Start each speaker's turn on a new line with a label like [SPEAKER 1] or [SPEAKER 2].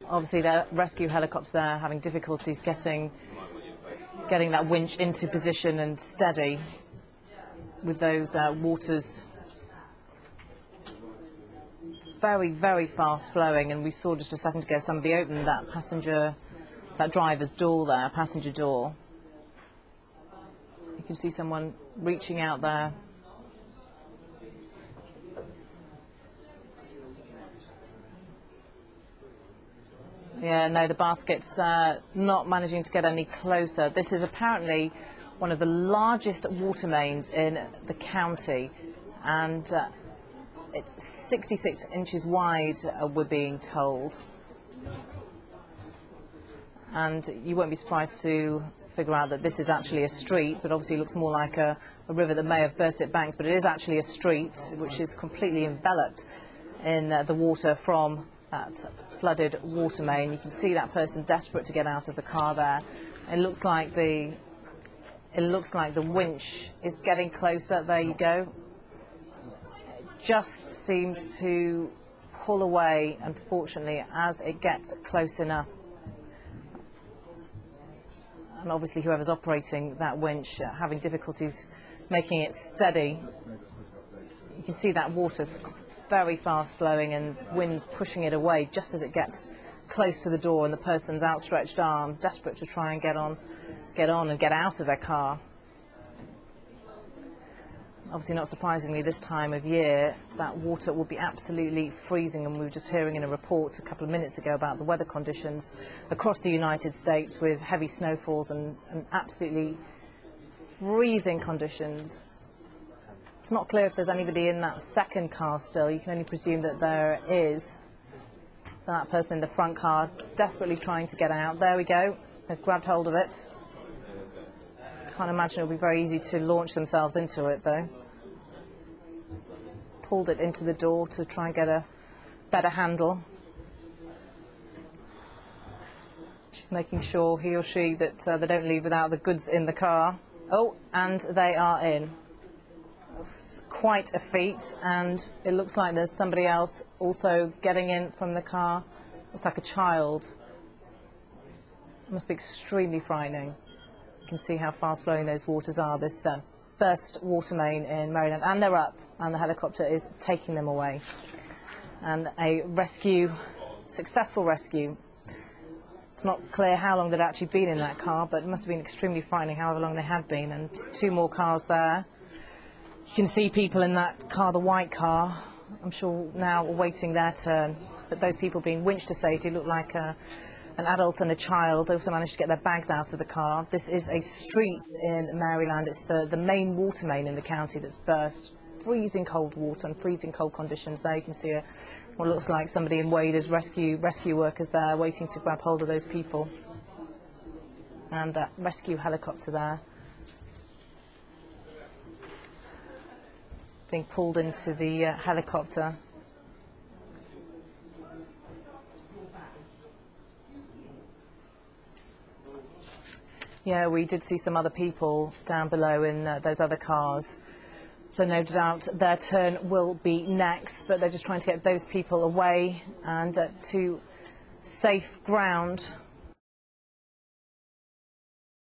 [SPEAKER 1] Obviously, the rescue helicopter there having difficulties getting that winch into position and steady with those waters very, very fast flowing. And we saw just a second ago somebody open that driver's door there, passenger door. You can see someone reaching out there. Yeah, no, the basket's not managing to get any closer. This is apparently one of the largest water mains in the county, and it's 66 inches wide, we're being told. And you won't be surprised to figure out that this is actually a street, but obviously it looks more like a river that may have burst its banks, but it is actually a street which is completely enveloped in the water from that flooded water main. You can see that person desperate to get out of the car there. It looks like the winch is getting closer. There you go. It just seems to pull away, unfortunately, as it gets close enough. And obviously whoever's operating that winch having difficulties making it steady. You can see that water's very fast flowing and winds pushing it away just as it gets close to the door, and the person's outstretched arm desperate to try and get on and get out of their car. Obviously, not surprisingly, this time of year that water will be absolutely freezing, and we were just hearing in a report a couple of minutes ago about the weather conditions across the United States with heavy snowfalls and absolutely freezing conditions. It's not clear if there's anybody in that second car still. You can only presume that there is. That person in the front car desperately trying to get out. There we go. They've grabbed hold of it. Can't imagine it'll be very easy to launch themselves into it, though. Pulled it into the door to try and get a better handle. She's making sure, he or she, that they don't leave without the goods in the car. Oh, and they are in. It's quite a feat, and it looks like there's somebody else also getting in from the car. Looks like a child. It must be extremely frightening. You can see how fast flowing those waters are. This burst water main in Maryland, and they're up, and the helicopter is taking them away. And a rescue, successful rescue. It's not clear how long they'd actually been in that car, but it must have been extremely frightening however long they had been. And two more cars there. You can see people in that car, the white car, I'm sure now awaiting their turn. But those people being winched to safety look like an adult and a child. They also managed to get their bags out of the car. This is a street in Maryland. It's the main water main in the county that's burst. Freezing cold water and freezing cold conditions. There you can see what looks like somebody in waders, rescue workers there waiting to grab hold of those people. And that rescue helicopter there being pulled into the helicopter. Yeah, we did see some other people down below in those other cars. So no doubt their turn will be next, but they're just trying to get those people away and to safe ground.